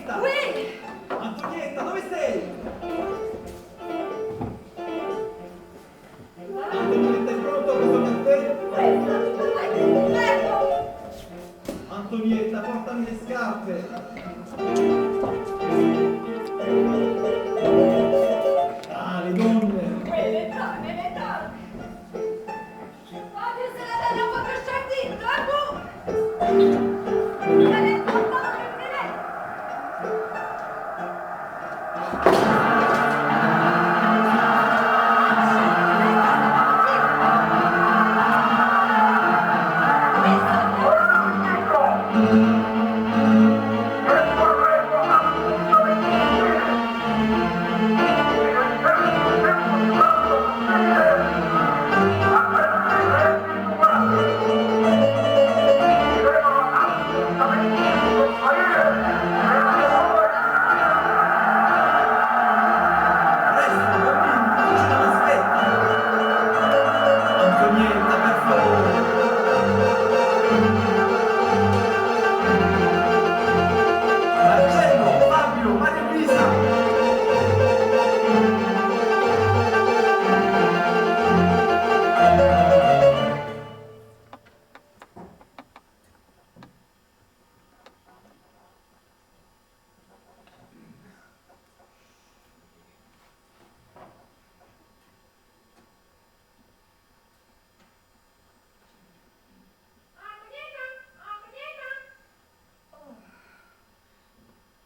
Antonietta! Oui! Antonietta, dove sei? Antonietta, è pronto questo caffè? Prego! Antonietta, portami le scarpe. Ah, le donne. Le donne, le donne! Voglio se la danno proprio scendito, a vous! Allez,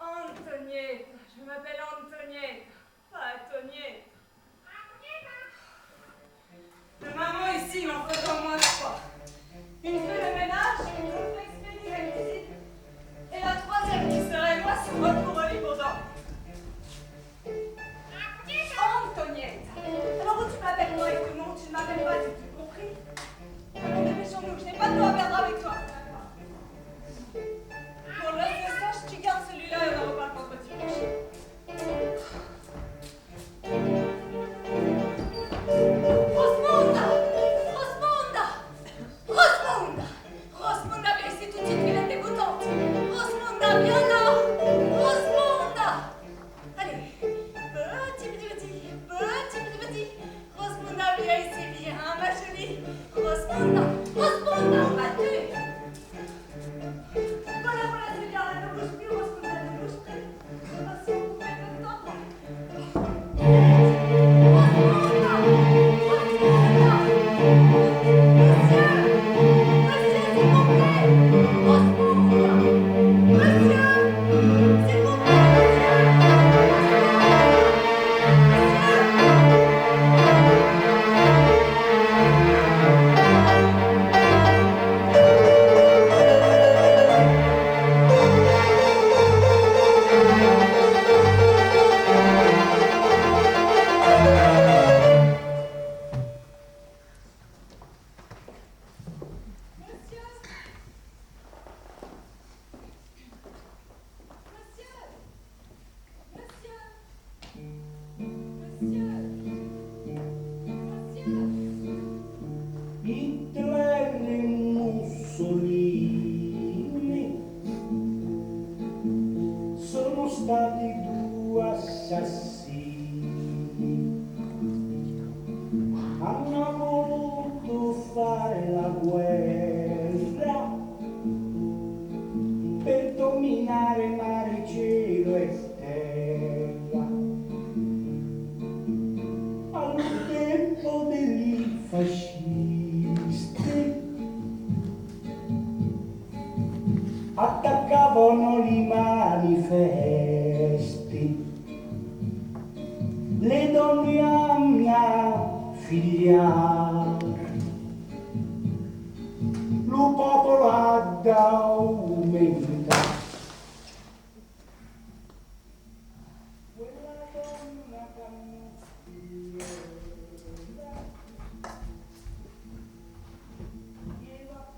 Antonietta, je m'appelle Antonietta, pas Antonietta. La maman ici n'en faisait au moins trois. Une fait le ménage, une autre expédie la visite, et la troisième qui serait moi sur retour au lit pour dormir. Antonietta. Alors où tu m'appelles moi et comment tu ne m'appelles pas, tu as compris? Alors dépêchons-nous, je n'ai pas de temps à perdre avec toi. Pour le reste de stage, tu gardes celui-là et on en reparle vendredi prochain. Rosmunda! Rosmunda! Rosmunda! Rosmunda, viens ici tout de suite, elle est dégoûtante! Rosmunda, viens là! Rosmunda! Allez, petit! Rosmunda, viens ici, viens, ma chérie! Rosmunda! Rosmunda, on va tuer! Voilà, c'est bien, ne bouge plus, Rosmunda, ne bouge plus! Si on pouvait le temps! Hitler e Mussolini sono stati due assassini, hanno voluto fare la guerra per dominare mare, cielo e terra. Al tempo degli fascisti attaccavano i manifesti, le donne a mia figlia, lo popolo ad aumentare. Quella donna camminava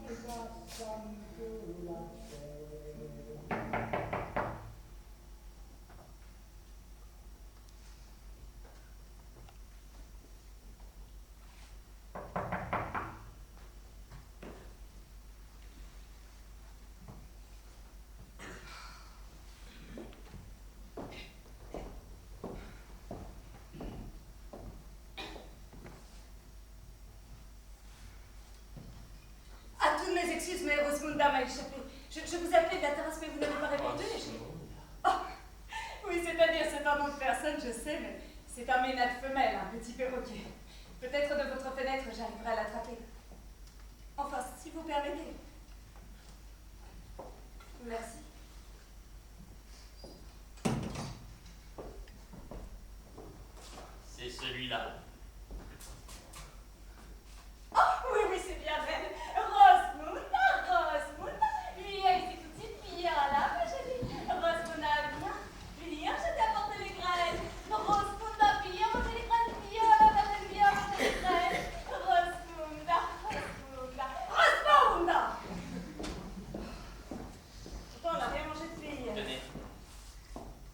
pesante la terra. m'excuse, mais Rosmunda m'a échappé. Je vous appelais de la terrasse, mais vous n'avez pas répondu. et je- Oh, oui, c'est-à-dire, c'est un nom de personne, je sais, mais c'est un ménade femelle, un petit perroquet. Peut-être de votre fenêtre, j'arriverai à l'attraper. Enfin, si vous permettez. Merci. C'est celui-là. Oh, oui, oui, c'est bien elle. Rosmunda. Viens ici tout de suite, viens là, ma chérie. Rosmunda, viens, je t'apporte les graines. Rosmunda, viens manger les graines, viens là, ma chérie, viens manger les graines. Rosmunda. Pourtant, on n'a rien mangé depuis hier. Tenez.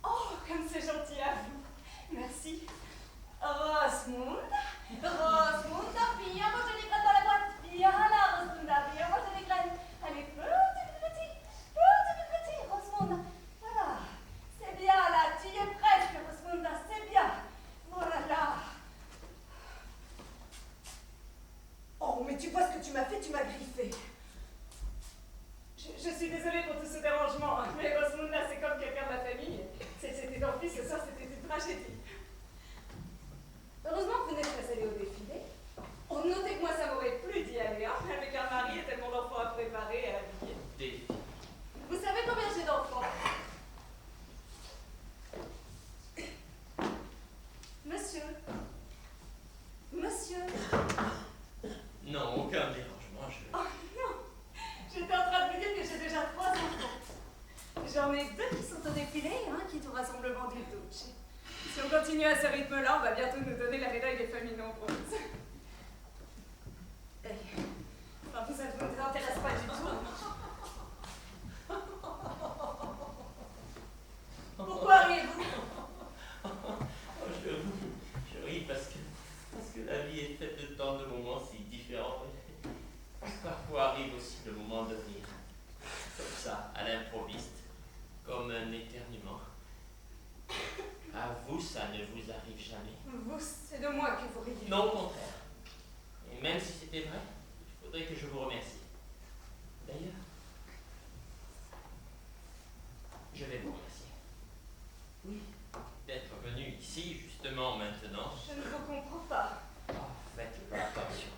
Oh, comme c'est gentil à vous. Merci. Rosmunda, viens manger les graines dans la boîte. Viens là, Rosmunda, viens manger les graines. Allez, petit, Rosmunda. Voilà, c'est bien là, tu y es presque, Rosmunda, c'est bien. Voilà. Oh, mais tu vois ce que tu m'as fait, tu m'as griffé. Je suis désolée pour tout ce dérangement, mais Rosmunda, c'est comme quelqu'un de la famille. C'était ton fils, ce soir, c'était une tragédie. Heureusement que vous n'êtes pas allé au défilé. On notait que moi, ça m'aurait plu d'y aller, hein, avec un mari et tellement d'enfants à préparer et à habiller. Des... Vous savez combien j'ai d'enfants? Monsieur. Non, aucun dérangement, je... Oh non. J'étais en train de vous dire que j'ai déjà 3 enfants. J'en ai 2 qui sont au défilé et un qui est au rassemblement du Duce. Si on continue à ce rythme-là, on va bientôt nous donner la médaille des familles nombreuses. Enfin, vous, ça ne vous intéresse pas du tout. Pourquoi riez-vous? Je ris parce que la vie est faite de tant de moments si différents. Parfois arrive aussi le moment de rire. Comme ça, à l'improviste, comme un éternuement. À vous, ça ne vous arrive jamais. Vous, c'est de moi que vous riez. Non, au contraire. Et même si c'était vrai, il faudrait que je vous remercie. D'ailleurs, je vais vous remercier. Oui, d'être venu ici, justement, maintenant. Je ne vous comprends pas. Oh, faites pas attention.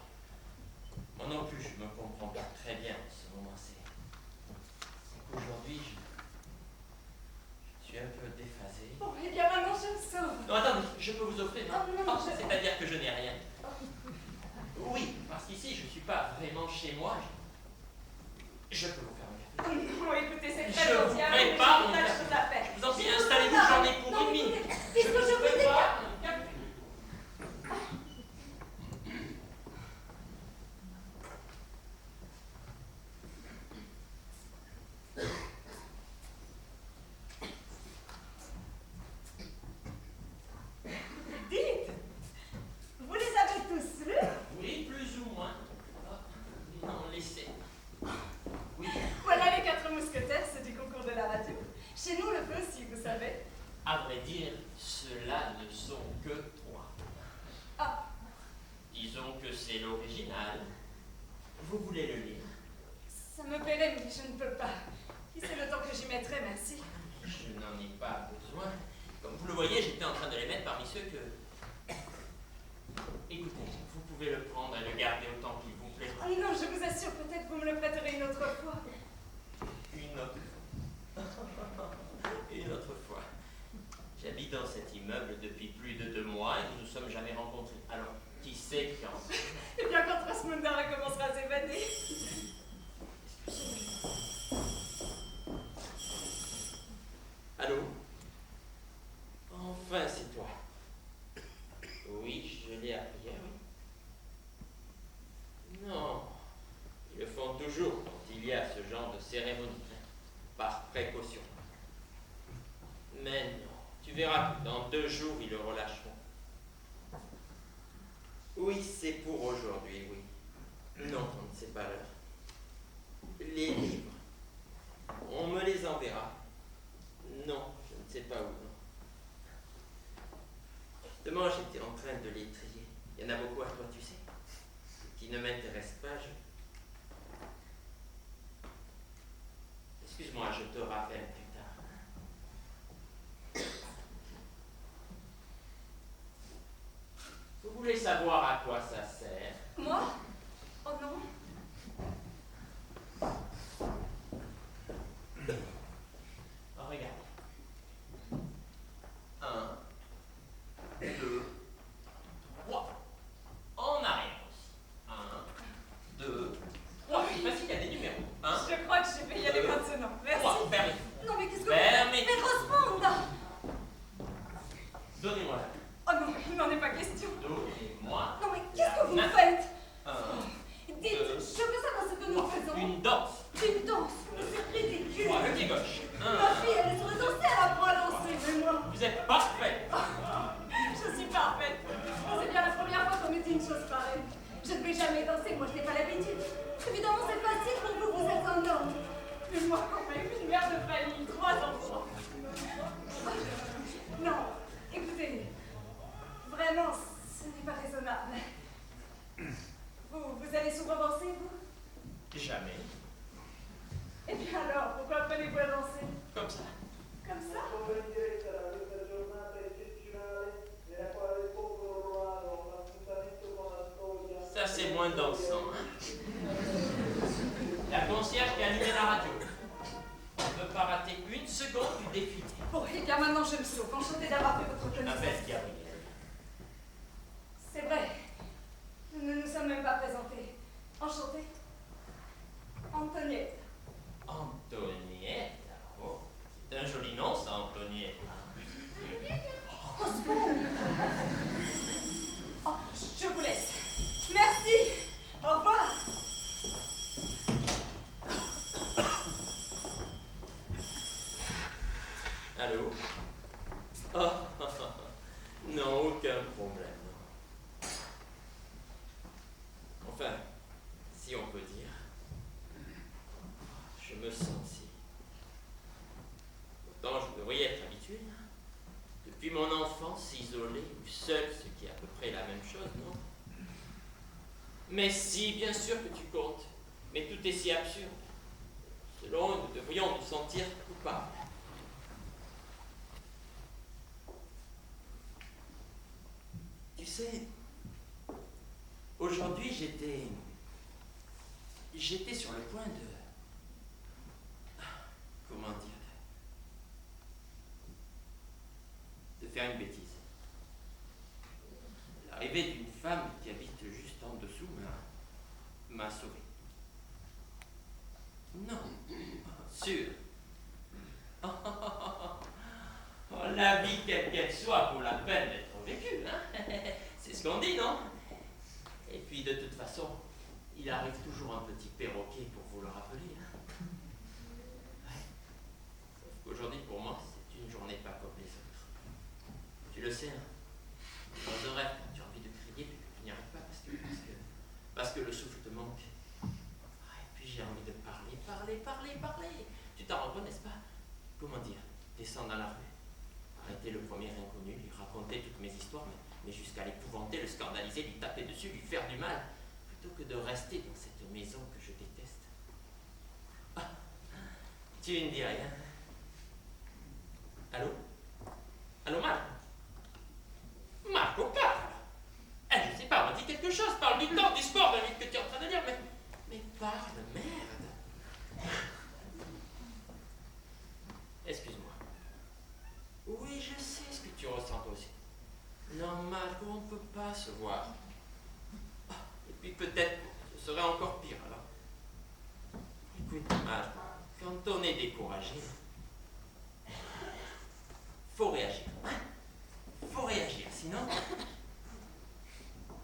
Moi non plus, je me comprends pas très bien en ce moment. C'est qu'aujourd'hui, je suis un peu déphasé. Bon, eh bien maintenant je me sauve. Non, attendez, je peux vous offrir. Oh, non, je- C'est-à-dire que je n'ai rien. Oui, parce qu'ici, je ne suis pas vraiment chez moi. Je peux vous faire un café. Non, écoutez, c'est Je très vous gentil. prépare J'ai mon tas de café. choses à faire. Je vous en prie, installez-vous, j'en ai pour une minute. Puisque je vous ai prépare mon café. Dites, vous les avez tous lus? Oui, plus ou moins. Ah, non, laissez. Oui. Voilà les 4 mousquetaires, c'est du concours de la radio. Chez nous, le feu aussi, vous savez. À vrai dire, ceux-là ne sont que 3. Ah, Disons que c'est l'original. Vous voulez le lire? ça me plairait, mais je ne peux pas. Qui sait le temps que j'y mettrai, merci. Je n'en ai pas besoin. Comme vous le voyez, j'étais en train de les mettre parmi ceux que... Écoutez, vous pouvez le prendre et le garder autant qu'il vous plaît. Oh non, je vous assure, peut-être vous me le prêterez une autre fois. Une autre fois. Une autre fois. J'habite dans cet immeuble depuis plus de 2 mois et nous ne nous sommes jamais rencontrés. Alors, qui sait quand? Eh bien, quand Rosmunda recommencera à s'évader. Allô? Enfin, c'est toi. Oui, je l'ai appris hier, oui. Non, ils le font toujours quand il y a ce genre de cérémonie, par précaution. Mais non, tu verras que dans 2 jours, ils le relâcheront. Oui, c'est pour aujourd'hui, oui. Non, on ne sait pas l'heure. Les livres, on me les enverra. Non, je ne sais pas où, non. Justement, j'étais en train de les trier. Il y en a beaucoup à toi, tu sais, qui ne m'intéressent pas. Excuse-moi, je te rappelle plus tard. Vous voulez savoir à quoi ça sert? Moi? Oh non. Oh, regarde. 1, 2, 3. En arrière aussi. 1, 2, 3. C'est facile, il y a des numéros. 1, Je crois que je vais y aller maintenant. Merci. 3. Permis. Non, mais qu'est-ce que Permis. Mais Rosmonde! Donnez-moi la. Oh non, il n'en est pas question. Donnez-moi. Non, mais qu'est-ce que vous la main. faites? 1, Dites, je veux savoir ce que nous faisons. Une danse. Une danse, mais c'est ridicule. 3, le pied gauche. Ma fille, elle est sur les anciens à point danser, mais moi, Vous êtes parfait. je suis parfaite. C'est bien la première fois qu'on me dit une chose pareille. Je ne vais jamais danser, moi je n'ai pas l'habitude. Évidemment, c'est facile pour vous, vous êtes un homme. Mais moi, quand même, une mère de famille, 3 enfants. Non, écoutez, vraiment, ce n'est pas raisonnable. Vous allez souvent danser, vous? Jamais. Et bien alors, pourquoi apprenez-vous à danser? Comme ça. Comme ça? Ça, c'est moins dansant. Hein? La concierge qui a allumé la radio. On ne peut pas rater une seconde du défilé. Bon, et bien maintenant je me sauve. Enchantée d'avoir fait votre connaissance. Appelle Gabriel. C'est vrai. Nous ne nous sommes même pas présentés. Enchantée. Antoniette. Antoniette. Oh, c'est un joli nom, ça, Antoniette. Oh, je vous laisse. Merci. Au revoir. Allô? Oh, non, aucun problème. Enfin, si on peut dire. Je me sens si. Pourtant, je devrais y être habitué. Depuis mon enfance, isolé ou seul, ce qui est à peu près la même chose, non? Mais si, bien sûr que tu comptes. Mais tout est si absurde. Selon eux, nous devrions nous sentir coupables. Tu sais, aujourd'hui j'étais sur le point de... Comment dire? De faire une bêtise. L'arrivée d'une femme qui habite juste en dessous m'a sauvé. Non, sûr. Oh, la vie, quelle qu'elle soit, vaut la peine d'être vécue, hein? C'est ce qu'on dit, non? Et puis, de toute façon, il arrive toujours un petit perroquet pour vous le rappeler, hein? Ouais. Sauf qu'aujourd'hui, pour moi, c'est une journée pas comme les autres. Tu le sais, hein? Dans de rêve, quand tu as envie de crier, puis tu n'y arrives pas parce que le souffle te manque. Ah, et puis j'ai envie de parler. Tu t'en rends compte, n'est-ce pas? Comment dire? Descendre dans la rue, arrêter le premier inconnu, lui raconter toutes mes histoires, mais jusqu'à l'épouvanter, le scandaliser, lui taper dessus, lui faire du mal, plutôt que de rester dans cette maison que je déteste. Ah, tu ne dis rien. Allô? Allô, Marco? Marco, parle! Je sais pas, on dit quelque chose, parle du temps, du sport, de que tu es en train de dire, mais parle, merde! Excuse-moi. Oui, je sais ce que tu ressens toi aussi. Non, Marco, on ne peut pas se voir. Et puis peut-être, ce serait encore pire alors. Écoute, Marco, quand on est découragé, faut réagir. Faut réagir, sinon...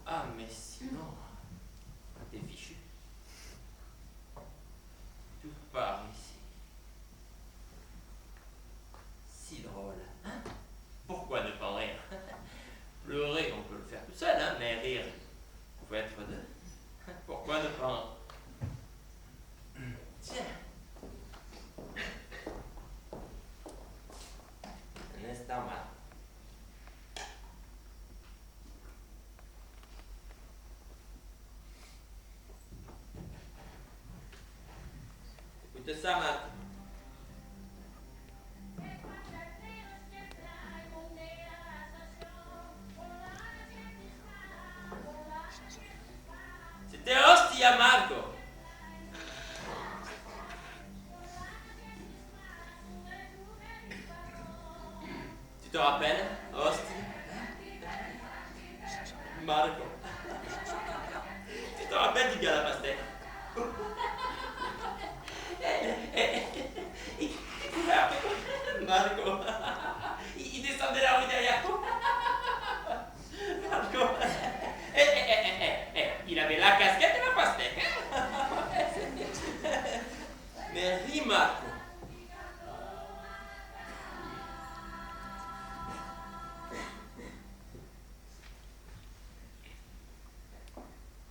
Ah, mais sinon... T'es fichu. Tout part ici. Si drôle, hein? Pourquoi ne pas rire? Pleurer, on peut le faire tout seul, hein? Mais rire, faut être deux. Pourquoi ne pas en... Tiens. Un instant, mal. Écoute ça, Matt. a Marco. Tu te rappelles, Austin? Marco. Tu te rappelles du gars à la pastèque? Marco. Il descendait la rue derrière. Marco. Il avait la casquette et la pastèque. Mais ris, Marco.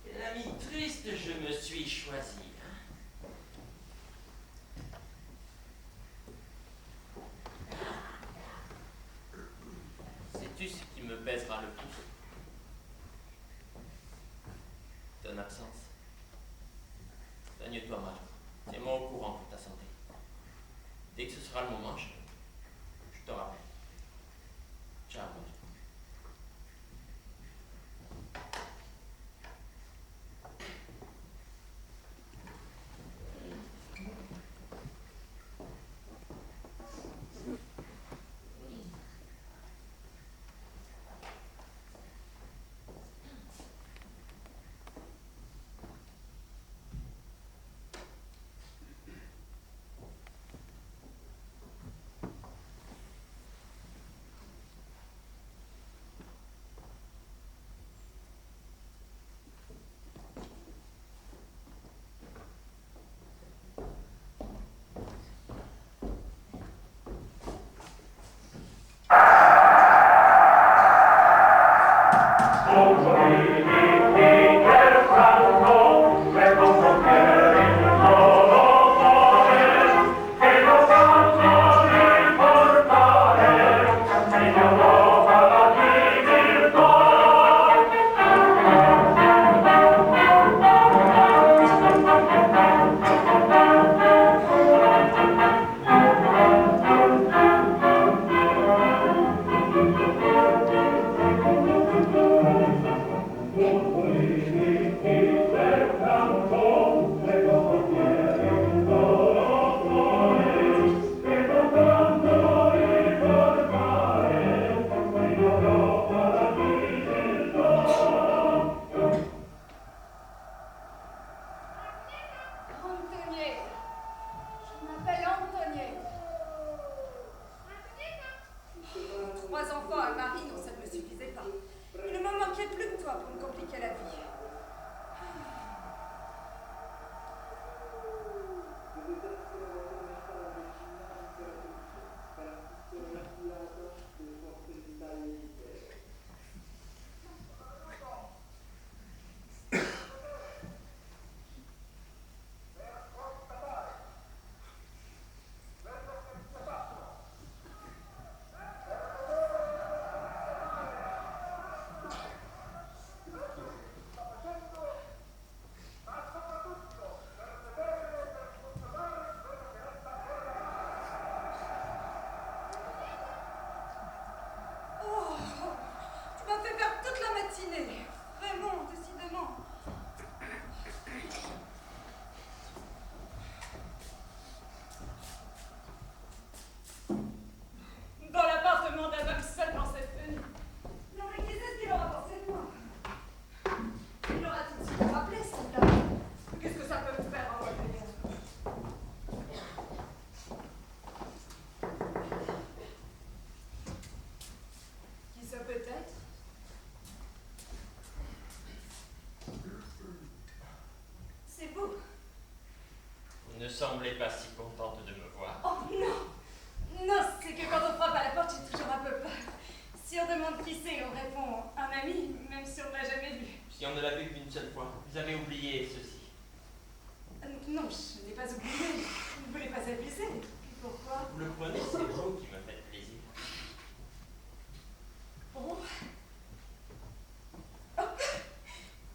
Quel ami triste je me suis choisi. Sais-tu ce qui me pèsera le plus? Ton absence. Soigne-toi, Marco. Tiens-moi au courant pour ta santé. Dès que ce sera le moment, je te rappelle. Ciao, Marco. Ne semblez pas si contente de me voir. Oh non! Non, c'est que quand on frappe à la porte, j'ai toujours un peu peur. Si on demande qui c'est, on répond un ami, même si on ne l'a jamais vu. Si on ne l'a vu qu'une seule fois, vous avez oublié ceci. Non, je n'ai pas oublié. Vous ne voulez pas abuser. Pourquoi? Vous le prenez, c'est vous qui me faites plaisir. Oh. Oh.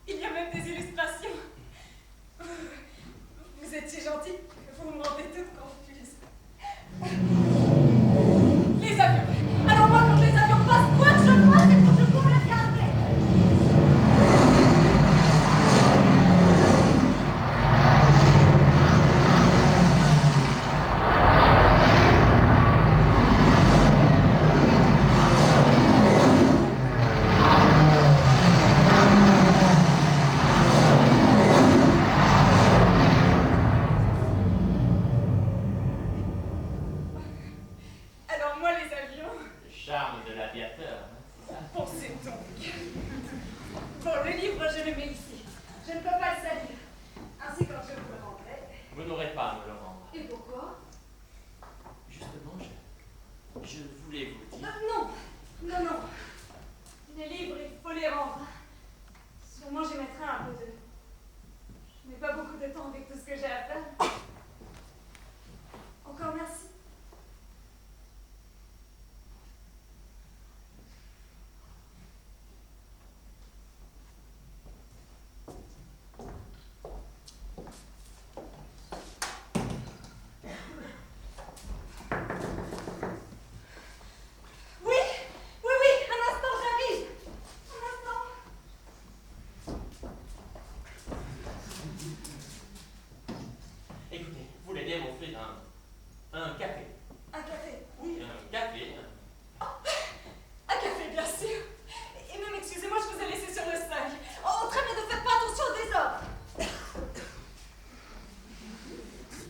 Il y a même des illustrations. Vous êtes si gentil que vous me rendez toute confuse. Les avions. Alors moi, quand les avions passent, quoi que je fasse, il faut que je cours les regarder. charme de l'aviateur, hein, c'est ça? Pensez donc. Bon, le livre, je le mets ici. Je ne peux pas le salir. Ainsi, quand je vous le rendrai. Vous n'aurez pas à me le rendre. Et pourquoi? Justement, je voulais vous dire... Non, non, non. Les livres, il faut les rendre. Sûrement, j'y mettrai un peu de... Je n'ai pas beaucoup de temps avec tout ce que j'ai à faire. Encore merci. Oui, oui, oui, un instant, j'arrive. Un instant. Écoutez, vous voulez bien m'offrir un café? Un café. Oui, un café. Un café, bien sûr. Et même, excusez-moi, je vous ai laissé sur le seuil. Oh, très bien, ne faites pas attention au désordre.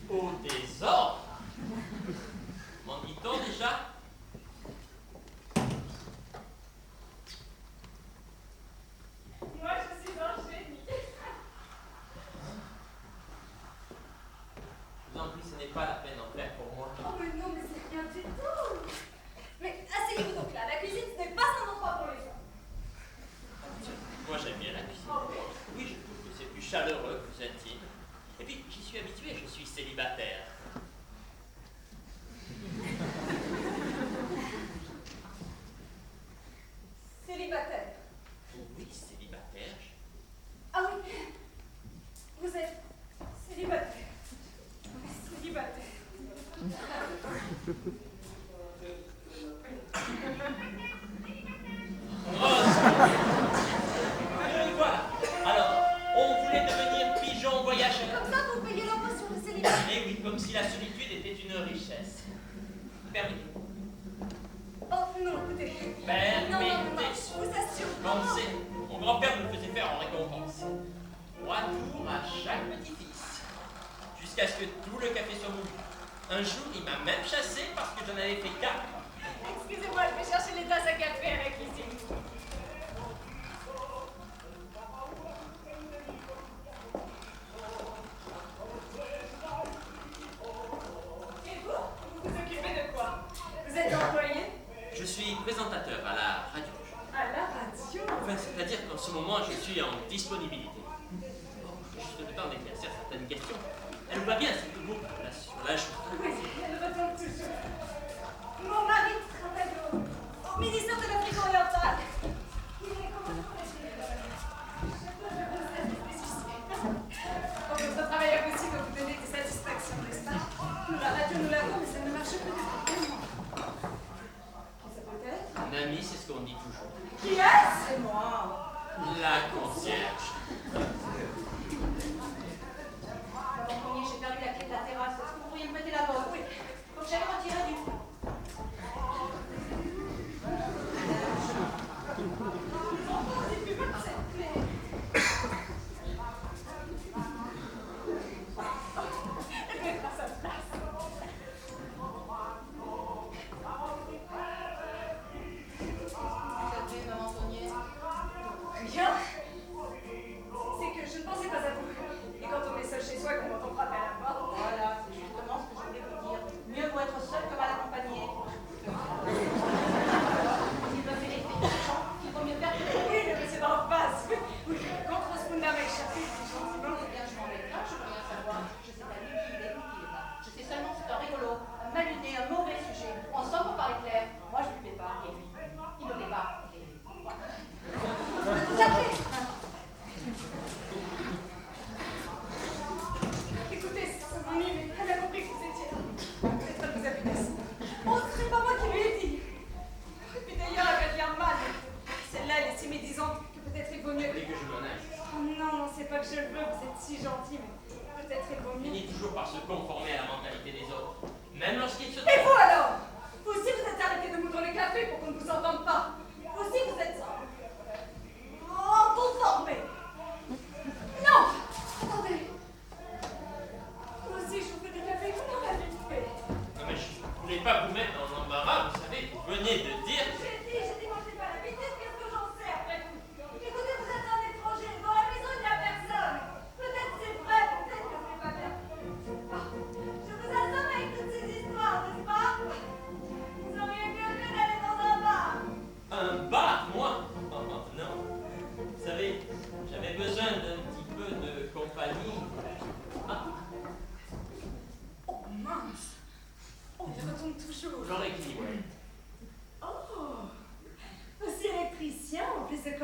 Au désordre? M'en dit-on déjà? Moi, je suis un génie. Je vous en prie, ce n'est pas la peine d'en faire pour moi. Oh, mais non, mais c'est rien du tout. Mais asseyez-vous donc là. La cuisine, ce n'est pas un endroit pour les femmes. Moi, j'aime bien la cuisine. Oh, oui. Oui, je trouve que c'est plus chaleureux, plus intime. Et puis, j'y suis habitué, je suis célibataire. Célibataire. Oui, célibataire. Ah oui. Vous êtes célibataire. Célibataire. Voilà. Alors, on voulait devenir pigeon voyageur. Comme ça, vous payez l'impôt sur le célibat. Eh oui, comme si la solitude était une richesse. Permettez. Oh non, écoutez. Permettez. Non, non, non, je vous assure. Pensez, mon grand-père me le faisait faire en récompense. 3 tours à chaque petit-fils. Jusqu'à ce que tout le café soit moulu. Un jour, il m'a même chassé parce que j'en avais fait 4. Excusez-moi, je vais chercher les tasses à café à la cuisine. Et vous? Vous vous occupez de quoi? Vous êtes employé? Je suis présentateur à la radio. À la radio? Enfin, c'est-à-dire qu'en ce moment, je suis en disponibilité. J'ai juste le temps d'éclaircir certaines questions. Elle voit bien, c'est tout beau là sur la joue. Oui, elle retombe toujours. Mon mari travaille au ministère de l'Afrique orientale. Il est comment votre travail a possible de vous donner des satisfactions, n'est-ce pas? La radio, nous l'avons, mais ça ne marche plus depuis tellement. Qui ça peut être? Une amie, c'est ce qu'on dit toujours. Qui est-ce? C'est moi. La concierge. Avant premier, j'ai perdu la clé de la terrasse. Est-ce que vous pourriez me prêter la vôtre? Oui. Donc j'allais retirer du fond. Elle met à sa place. Vous savez, maman Saunier. Rien. C'est que je ne pensais pas à vous. Et quand on est seul chez soi, qu'on entend frapper à la porte. Voilà, c'est justement ce que je voulais vous dire. Mieux vaut être seul que mal accompagné. Il me fait l'effet de chant, il vaut mieux perdre que Oui, le monsieur d'en face. Oui, quand Rosmunda m'a échappé, c'est gentiment. Eh bien, je m'en vais là, je veux rien savoir. Je sais pas ni qui il est, ni qui il est pas. Je sais seulement que c'est un rigolo, un maludé, un mauvais sujet. En somme, pour parler clair, moi je lui plais pas, et lui, il me plaît pas. Et voilà. Tout à fait. Écoutez, ça m'ennuie, mais elle a compris que vous étiez là. Peut-être qu'elle vous a vu descendre. Oh, ce serait pas moi qui lui ai dit. Et puis d'ailleurs, elle va dire mal. Celle-là, elle est si médisante que peut-être il vaut mieux. Vous voulez que je m'en aille? Oh non, non, c'est pas que je le veux, vous êtes si gentil, mais peut-être il vaut On mieux. finit toujours par se conformer à la mentalité des autres. Même lorsqu'ils se Et vous alors? Vous aussi, vous êtes arrêté de moudre le café pour qu'on ne vous entende pas. Vous aussi, vous êtes... conformé. Non! Attendez. Vous aussi, je vous fais des cafés, vous m'en avez fait. Non mais je ne voulais pas vous mettre dans l'embarras, vous savez, vous venez de dire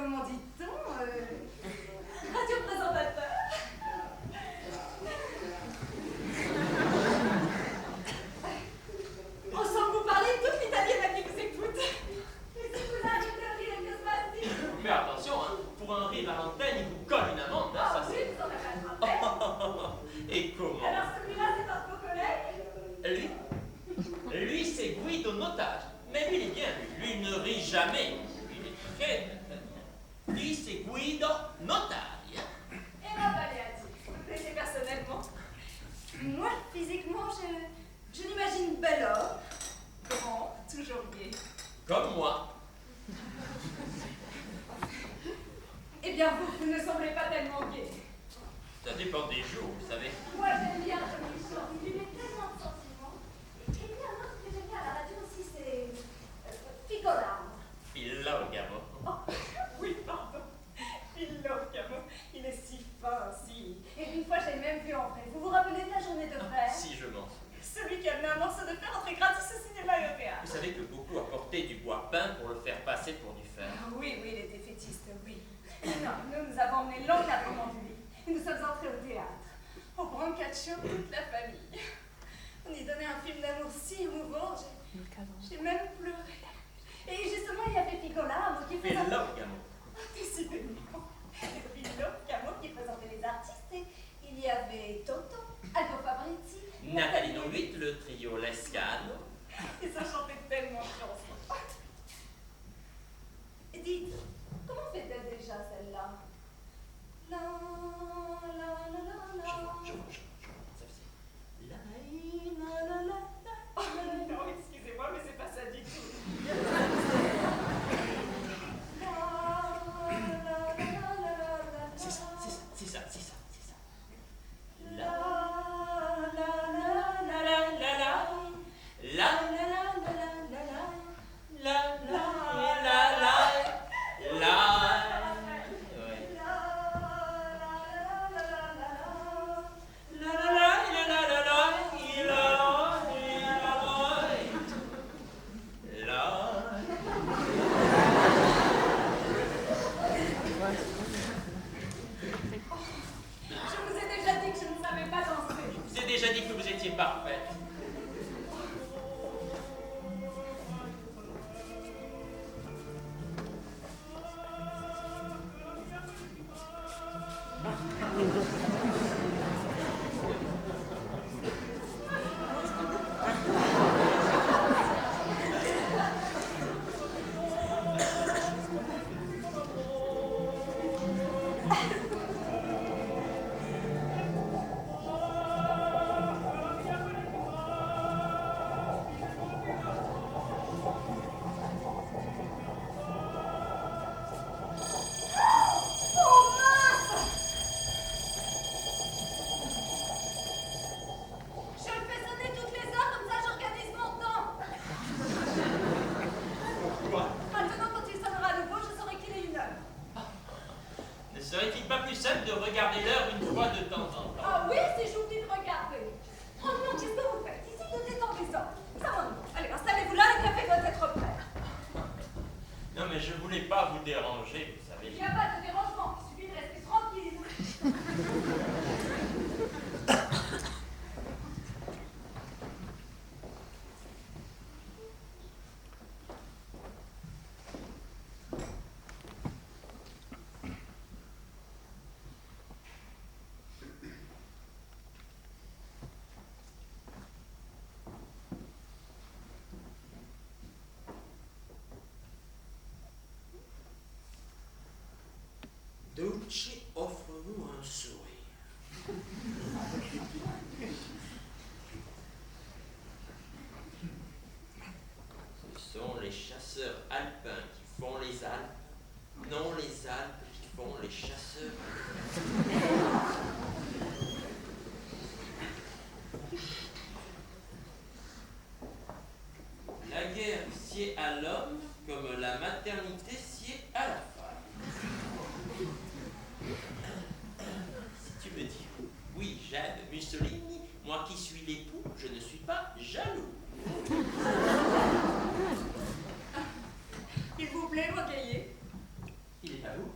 comment dit-on, radioprésentateur. On sent que vous parlez toute l'italienne à qui vous écoute. Mais si vous arrêtez de rire, que se passe-t-il? Mais attention, hein, pour un rire à l'antenne, il vous colle une amende, hein, Ah ça oui, c'est... vous en avez attrapé. Et comment? Alors celui-là, c'est un de vos collègues? Lui, c'est Guido Notage. Mais lui, il est bien, lui il ne rit jamais. Il est très bien. Lui, c'est Guido Notage. Et ma Paléati, vous me connaissez personnellement. Moi, physiquement, je l'imagine bel homme, grand, toujours gai. Comme moi. Eh bien, vous ne semblez pas tellement gai. Ça dépend des jours, vous savez. Moi, j'aime bien comme il chante. Il lui met tellement de sentiments. Et puis, un autre que j'aime bien à la radio aussi, c'est Figola. Filogamo. Oh, oui, pardon. Filogamo. Il est si fin, si. Et une fois, j'ai même vu en vrai. Vous vous rappelez de la journée de frère? Si je m'en souviens. Celui qui a amené un morceau de fer entrer gratis au cinéma et au théâtre. Vous savez que beaucoup apportaient du bois peint pour le faire passer pour du fer. Oui, il était fétiste, oui. Non, nous avons emmené l'encadrement du lit. Et nous sommes entrés au théâtre. Au Brancaccio, toute la famille. On y donnait un film d'amour si émouvant, j'ai même pleuré. Et justement, il y avait Piccolamo qui présentait... Filogamo. Décidément. Filogamo qui présentait les artistes. Et il y avait Toto, Aldo Fabrizi, Nathalie Novitt, le trio Lescano. Ils ont chanté tellement de chansons. Et dites, comment fait-elle déjà celle-là? La, la, la, la, la. Je vois. Ça faisait... La, La, la, la, la. Oh non, excusez-moi, mais c'est pas ça du tout. La, la, la, la, la, la. C'est ça. La, la, la, la, la, la, la. La, Je vous ai déjà dit que je ne savais pas danser. Je vous ai déjà dit que vous étiez parfaite. Je le fais sonner toutes les heures, comme ça j'organise mon temps. Quoi? Maintenant, quand il sonnera à nouveau, je saurai qu'il est 1h. Ne serait-il pas plus simple de regarder l'heure une fois de temps en temps? Ah oui, si j'oublie de regarder. Oh non, qu'est-ce que vous faites? Ici, tout est en désordre. Ça m'ennuie. Allez, installez-vous là, le café doit être prêt. Non, mais je voulais pas vous déranger, vous savez. Il n'y a pas de dérangement, il suffit de rester tranquille. Dulce, offre-nous un sourire. Ce sont les chasseurs alpins qui font les Alpes, non les Alpes qui font les chasseurs. La guerre sied à l'homme comme la maternité sied à la femme. Si tu me dis, oui, j'aime Mussolini, moi qui suis l'époux, je ne suis pas jaloux. Il vous plaît, Rocaillé? Il est à vous.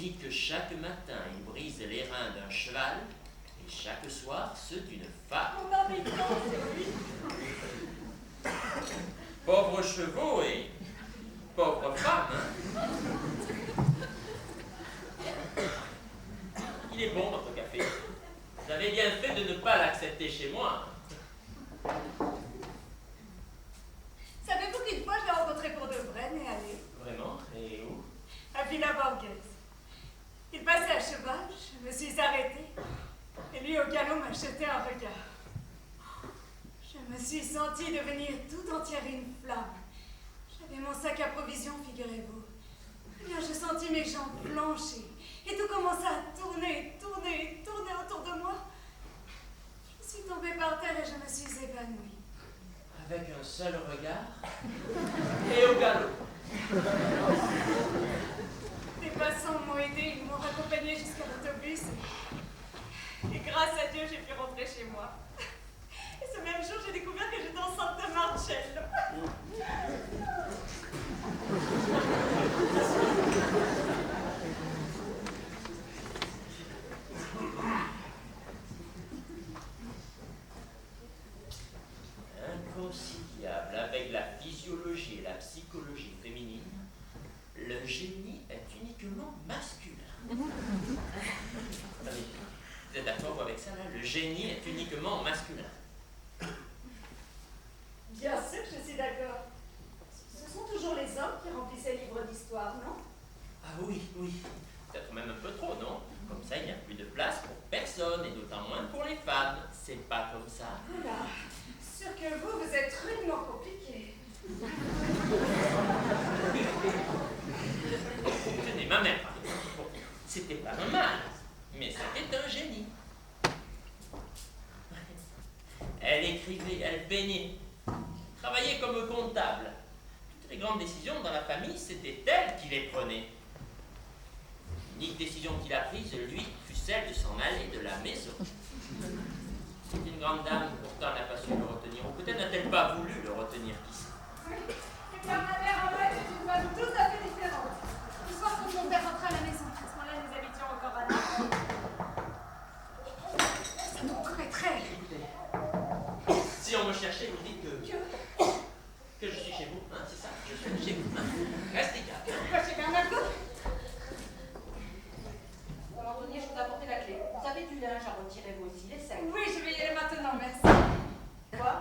dit que chaque matin il brise les reins d'un cheval et chaque soir ceux d'une femme. Mon habitant, c'est lui. Pauvres chevaux et pauvres femmes, hein? Il est bon votre café. Vous avez bien fait de ne pas l'accepter chez moi. Savez-vous qu'une fois je l'ai rencontré pour de vrai, nez à nez, Vraiment? Et où? à Villa Borghese. Il passait à cheval, je me suis arrêtée, et lui au galop m'a jeté un regard. Je me suis sentie devenir tout entière une flamme. J'avais mon sac à provisions, figurez-vous. Eh bien, je sentis mes jambes flancher, et tout commença à tourner, tourner, tourner autour de moi. Je suis tombée par terre et je me suis évanouie. Avec un seul regard et au galop. Des passants m'ont aidé, ils m'ont raccompagnée jusqu'à l'autobus. Et grâce à Dieu, j'ai pu rentrer chez moi. Et ce même jour, j'ai découvert que j'étais enceinte de Marcello. Inconciliable avec la physiologie et la psychologie féminine, le génie est uniquement masculin. Attendez, vous êtes d'accord avec ça là? Le génie est uniquement masculin. Bien sûr que je suis d'accord. Ce sont toujours les hommes qui remplissent les livres d'histoire, non? Ah oui, oui. Peut-être même un peu trop, non? Comme ça, il n'y a plus de place pour personne, et d'autant moins pour les femmes. C'est pas comme ça. Voilà. Sûr que vous êtes rudement compliqué. Tenez, ma mère. Bon, c'était pas un mal, mais c'était un génie. Elle écrivait, elle peignait, travaillait comme comptable. Toutes les grandes décisions dans la famille, c'était elle qui les prenait. L'unique décision qu'il a prise, lui, fut celle de s'en aller de la maison. C'est une grande dame, pourtant elle n'a pas su le retenir, ou peut-être n'a-t-elle pas voulu le retenir, qui sait. Eh bien, ma mère, en fait, c'est une femme tout à fait différente. Le soir, quand mon père rentrait à la maison, à ce moment-là, nous habitions encore à Naples. Ça nous reconnaîtrait. Si on me cherchait, vous dites que je suis chez vous, hein, c'est ça, je suis chez vous. Hein. Restez calme. Pourquoi chez Bernardo? À un moment donné, je vous ai apporté la clé. Vous avez du linge à retirer vous aussi, les secs. Oui, je vais y aller maintenant, merci. Quoi?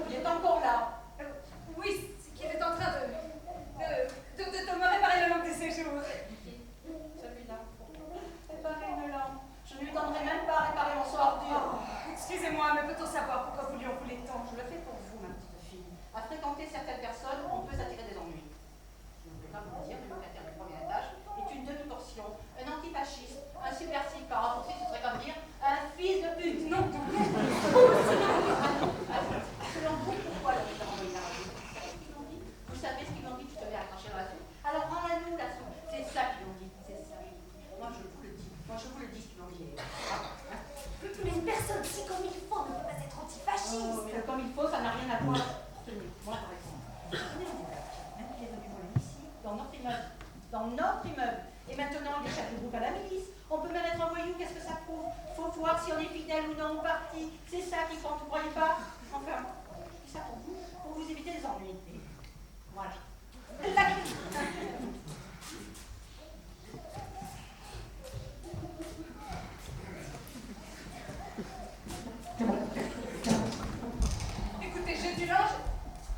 Il est encore là. Oui, c'est qu'il est en train de me réparer la lampe de séjour. Celui-là. Réparer une lampe. Je ne lui donnerai même pas à réparer mon soir dur. Excusez-moi, mais peut-on savoir pourquoi vous lui en voulez tant? Je le fais pour vous, ma petite fille. À fréquenter certaines personnes, on peut s'attirer des ennuis. Je ne vais pas vous le dire, le locataire du premier étage est une demi-portion, un antifasciste, un subversif par raccourci, ce serait comme dire un fils de pute. Non, Selon vous, pourquoi le président envoyé la radio? Vous savez ce qu'ils l'ont dit? Tu te mets à cracher dans la soupe. Alors rends-la-nous la soupe. C'est ça qu'ils l'ont dit. C'est ça. Moi je vous le dis. Moi je vous le dis ce qu'ils l'ont dit. mais une personne si comme il faut ne peut pas être antifasciste. Oh, mais comme il faut, ça n'a rien à voir. Tenez, moi par exemple. Même qu'il est venu voler ici, dans notre immeuble. Dans notre immeuble. Et maintenant, il échappe le groupe à la milice. On peut même être un voyou, qu'est-ce que ça prouve? Faut voir si on est fidèle ou non au parti. C'est ça qui compte, vous croyez pas? Enfin, c'est ça pour vous, éviter les ennuis. Voilà. Écoutez, j'ai du linge.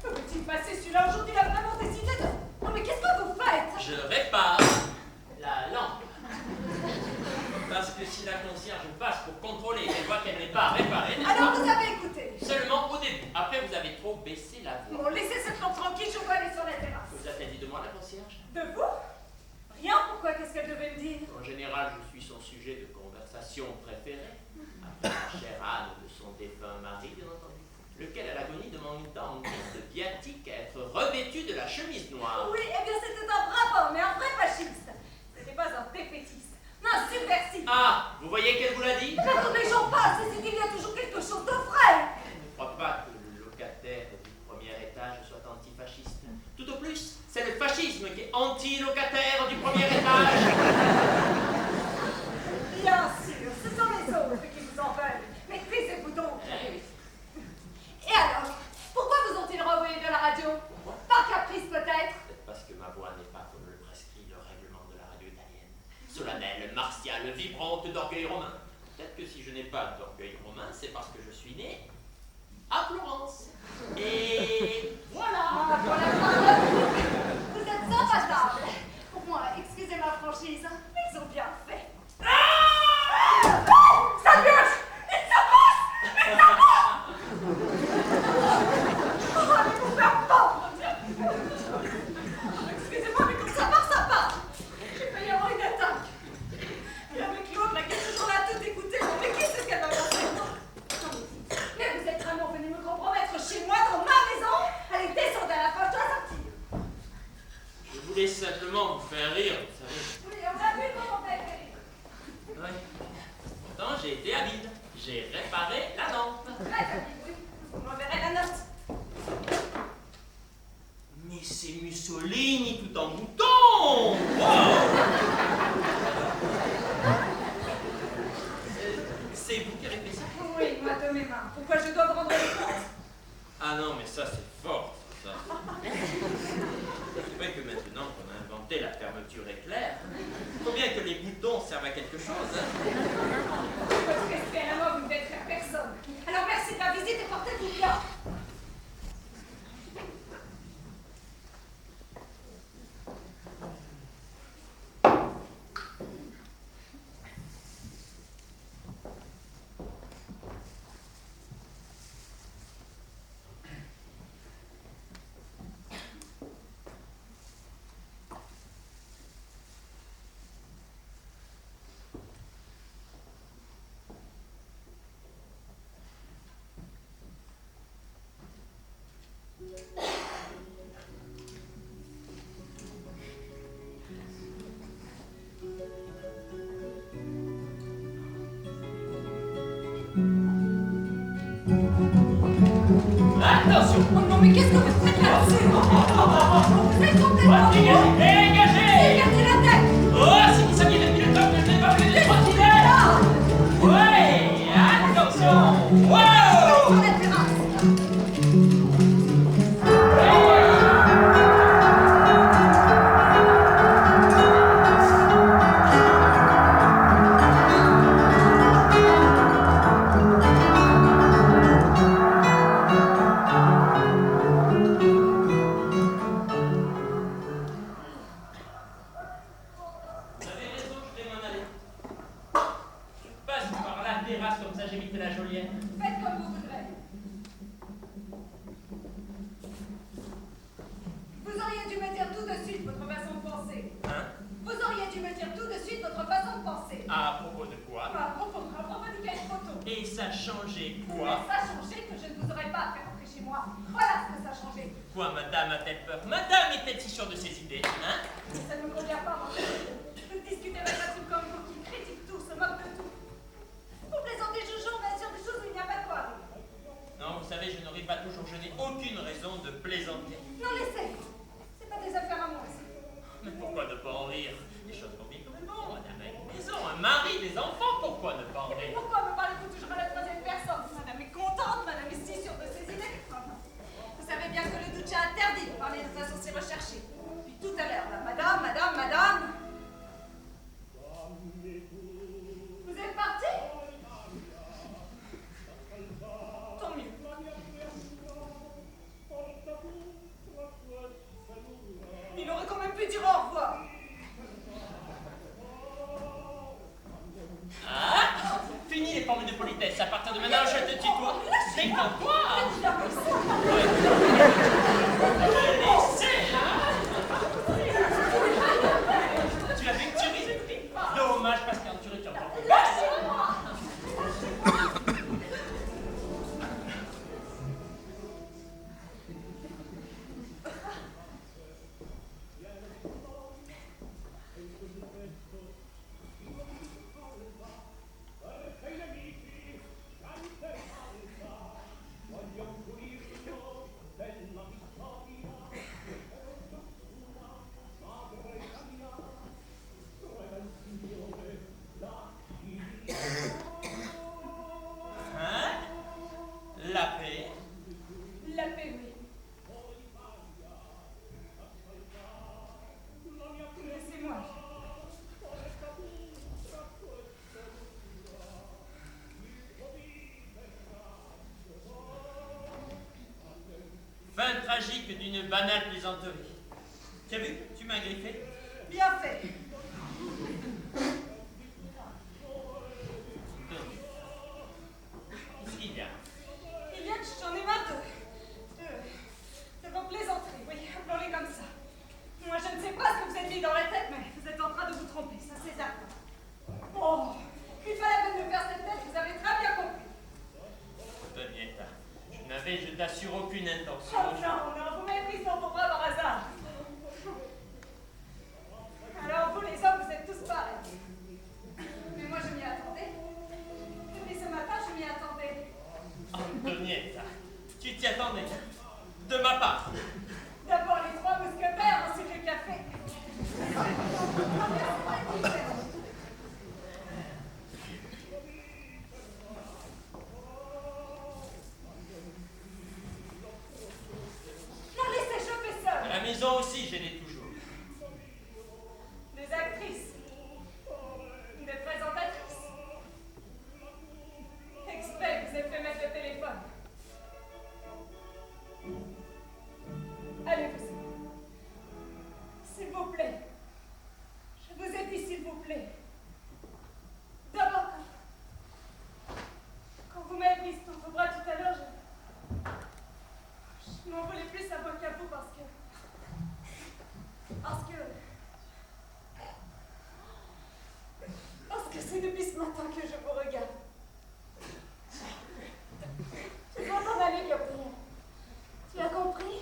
Que peut-il passer celui-là aujourd'hui? Il a vraiment décidé de... Non mais qu'est-ce que vous faites? Je répare la lampe. Parce que si la concierge passe pour contrôler et qu'elle voit qu'elle n'est pas réparée, n'est-ce Alors pas? vous avez écouté. Seulement au début. Après, vous avez trop baissé la voix. Bon, laissez cette lampe tranquille, je dois aller sur la terrasse. Vous a-t-elle dit de moi, la concierge? De vous? Rien, pourquoi? Qu'est-ce qu'elle devait me dire? En général, je suis son sujet de conversation préféré. Après la chère Anne de son défunt mari, bien entendu. Lequel, à l'agonie, demanda en guise de viatique à être revêtu de la chemise noire. Oui, eh bien c'était un brave homme, mais un vrai fasciste. C'était pas un défaitiste, mais un subversif. Ah, vous voyez qu'elle vous l'a dit? J'attendais, j'en passe, et c'est qu'il y a toujours quelque chose de vrai. Je ne crois pas que le locataire du premier étage soit antifasciste. Tout au plus, c'est le fascisme qui est anti-locataire du premier étage. Bien sûr, ce sont les autres qui vous en veulent. Maîtrisez-vous donc. Et alors, pourquoi vous ont-ils renvoyé de la radio? Par caprice peut-être? Peut-être parce que ma voix n'est pas comme le prescrit le règlement de la radio italienne. Solennelle, martiale, vibrante d'orgueil romain. Peut-être que si je n'ai pas d'orgueil romain, c'est parce que je suis né à Florence. Et voilà. Ah, voilà. Vous êtes impatable. Pour moi, excusez ma franchise, mais ils ont bien fait. Ça bûche! Il se passe! Mais ça passe! Oh, allez-vous faire pendre! Excusez-moi, mais quand ça part. J'ai failli avoir une attaque. Et avec l'autre, là, qui est toujours là, tout écouté. Mais qu'est-ce qu'elle va faire? Mais vous êtes vraiment venu me compromettre chez moi, dans ma maison? Allez, descendez à la fin, je dois sortir. Je voulais simplement vous faire rire, vous savez. Oui, on a vu comment t'as fait. Oui. Pourtant, j'ai été habile. J'ai réparé la lampe. Très bien, oui. Vous m'enverrez la note. Mais c'est Mussolini tout en bouton. Wow. C'est vous qui avez fait ça? Oui, moi de mes mains. Pourquoi je dois me rendre compte? Ah non, mais ça c'est fort, ça. C'est vrai que maintenant qu'on a inventé la fermeture éclair, il faut bien que les boutons servent à quelque chose. Hein. Votre respect à la mort, vous ne faites faire personne. Alors merci de ma visite et portez-vous bien. Attention! Oh non, mais qu'est-ce que vous faites là-dessus? Vous êtes complètement fou. Dégagez! Gardez la tête. Oh, si vous saviez depuis le temps que je n'ai pas vu de trottinette! Ouais! Attention! Wow! Sur la terrasse. Vous avez raison, je vais m'en aller. Je passe par la terrasse, comme ça j'évite la Joliette. Faites comme vous voudrez. Vous auriez dû me dire tout de suite votre façon de penser. Hein? Vous auriez dû me dire tout de suite votre façon de penser. À propos de quoi? À propos de quelle photo? Et ça changeait Mais quoi? ça a changé que je ne vous aurais pas fait rentrer chez moi. Voilà ce que ça a changé. Quoi, madame a-t-elle peur? Madame est-elle si sûre de ses idées, hein? Ça ne me convient pas, moi. Vous discutez avec un type comme vous qui critique tout, se moque de tout. Vous plaisantez toujours, bien sûr, des choses où il n'y a pas de quoi. Non, vous savez, je ne ris pas toujours, je n'ai aucune raison de plaisanter. Non, laissez. C'est pas des affaires à moi, ça. Mais pourquoi ne pas en rire? Les choses vont bien comme elles vont, madame a une maison, un mari, des enfants, pourquoi ne pas en Et rire? pourquoi me parlez-vous toujours à la troisième personne? Madame est contente, madame est si sûre de ses idées. Vous savez bien que le Duce a interdit de parler de façon si recherchée. Puis tout à l'heure, là, madame. Vous êtes parti? Tant mieux. Il aurait quand même pu dire au revoir. Ah! Fini les formes de politesse, à partir de maintenant je te tutoie. Défends-toi! Laissez, hein? magique d'une banale plaisanterie. Tu as vu? Tu m'as griffé. Bien fait. Qu'est-ce qu'il y a? Il y a que j'en ai marre de vos plaisanteries, oui, appelons-les comme ça. Moi, je ne sais pas ce que vous êtes mis dans la tête, mais vous êtes en train de vous tromper, ça c'est certain. Oh, il fallait la peine de faire cette tête, vous avez très bien compris. Antonietta, je n'avais, je t'assure, aucune intention. Oh non, non, vous m'avez prise dans vos bras par hasard. Alors, vous les hommes, vous êtes tous pareils. Mais moi, je m'y attendais. Depuis ce matin, je m'y attendais. Antonietta, tu t'y attendais? De ma part? D'abord les trois mousquetaires, ensuite le café. Non, laissez chauffer À seul. la maison aussi, je l'ai toujours. Des actrices. Des présentatrices. Exprès, vous avez fait mettre le téléphone. Allez-vous. S'il vous plaît. Je vous ai dit s'il vous plaît. D'abord, quand vous m'avez prise dans vos bras tout à l'heure, je m'en voulais plus à moi qu'à vous parce que c'est depuis ce matin que je vous regarde. Tu dois t'en aller, Gabriel. Tu as compris?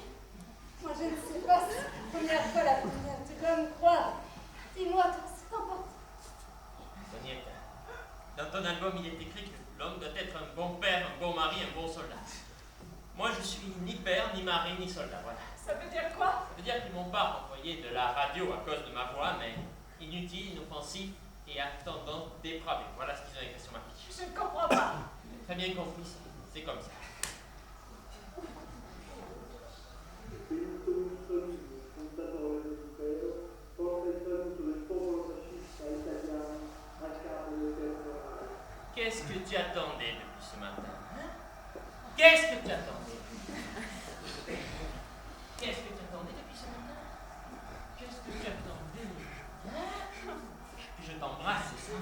Moi, je ne sais pas si c'est la première fois la première. Tu dois me croire. Dis-moi, toi, c'est important. Antonietta, dans ton album, il est écrit que l'homme doit être un bon père, un bon mari, un bon soldat. Moi, je suis ni père, ni mari, ni soldat, voilà. Ça veut dire quoi? Ça veut dire qu'ils m'ont pas envoyé de la radio à cause de ma voix, mais inutile, inoffensif et à tendance dépravée. Voilà ce qu'ils ont écrit sur ma fiche. Je ne comprends pas. Très bien compris, c'est comme ça. Qu'est-ce que tu attendais depuis ce matin, hein? Qu'est-ce que tu attendais? Qu'est-ce que tu attendais depuis ce matin? Qu'est-ce que tu attendais? Hein? Que je t'embrasse, c'est ça?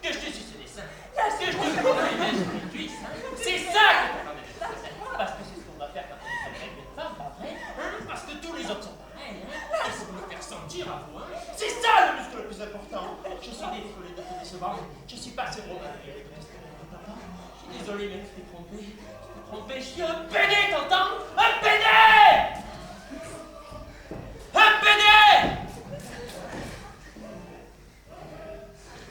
Que je te suce les seins? Que je te prenne les mains sur les cuisses? Hein? C'est ça que tu attendais depuis ce matin? Parce que c'est ce qu'on va faire quand on est avec une femme, pas vrai? Hein? Parce que tous les hommes sont pareils, hein? Et c'est me faire sentir à vous, hein? C'est ça le muscle le plus important! Je suis désolé de te décevoir, mais je suis pas assez romantique. Je suis désolé, mais tu t'es trompé. Tu t'es trompé, je suis un PD, t'entends? Un PD! Un PD!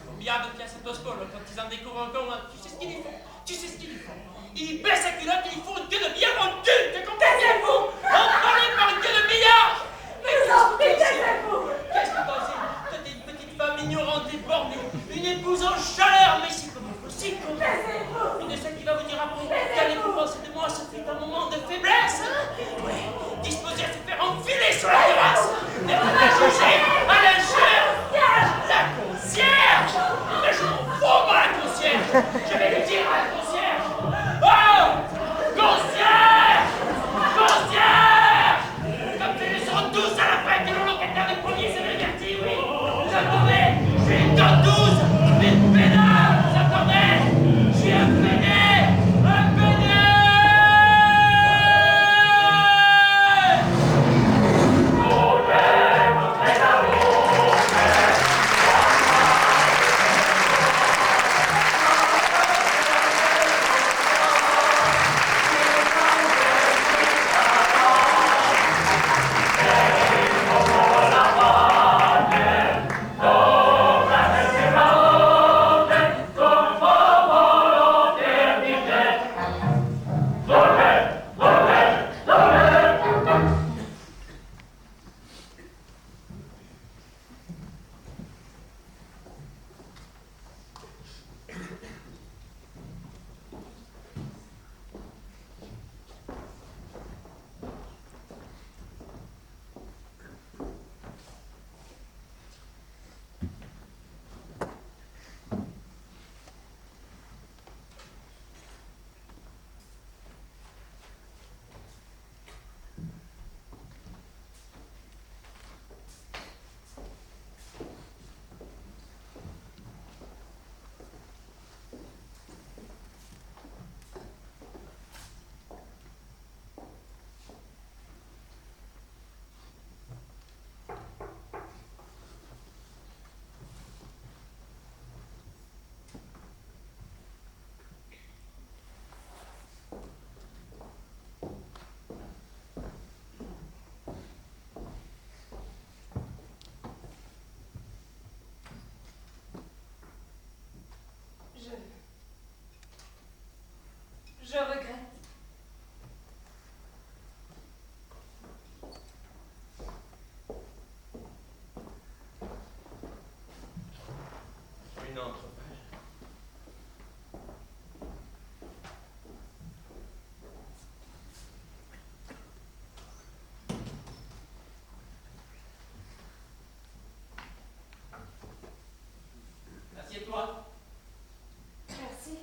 Combien de pièces au sport quand ils en découvrent encore un? Tu sais ce qu'ils font? Tu sais ce qu'ils font? Ils baissent la culotte et ils font une queue de billard en cul! T'as compris? Taisez-vous! Emballé par une queue de billard! Mais vous en prie, taisez-vous! Qu'est-ce que t'en sais? Toi, t'es une petite femme ignorante et bornée, une épouse en chaleur, mais c'est comme il faut, c'est comme il faut. Une de celles qui va vous dire après qu'allez-vous penser de moi, ce fut un moment de faiblesse, hein? Oui, disposé à se faire enfiler sur la terrasse, d'être jugé à l'injure. La concierge! Mais je m'en fous, moi, la concierge! Je vais lui dire à la concierge! Oh! Concierge! Concierge! Comme ils le seront tous à la fête et le locataire de premier, c'est le verti, oui! Vous attendez! Je suis une tonne 12! Une pédale! Vous attendez! Je suis un PD! Un PD! une entrepage. Assieds-toi. Merci.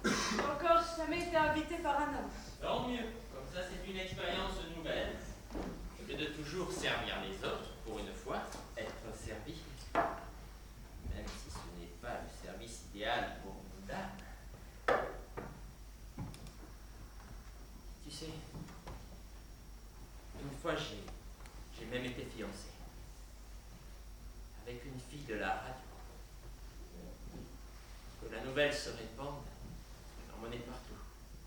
J'ai encore jamais été invitée par un homme. Tant mieux. Comme ça, c'est une expérience nouvelle. Au lieu de toujours servir les autres, pour une fois, être servi. Même si ce n'est pas le service idéal pour une dame. Tu sais, une fois j'ai même été fiancé. Avec une fille de la radio. Que la nouvelle se répande, on emmenait partout.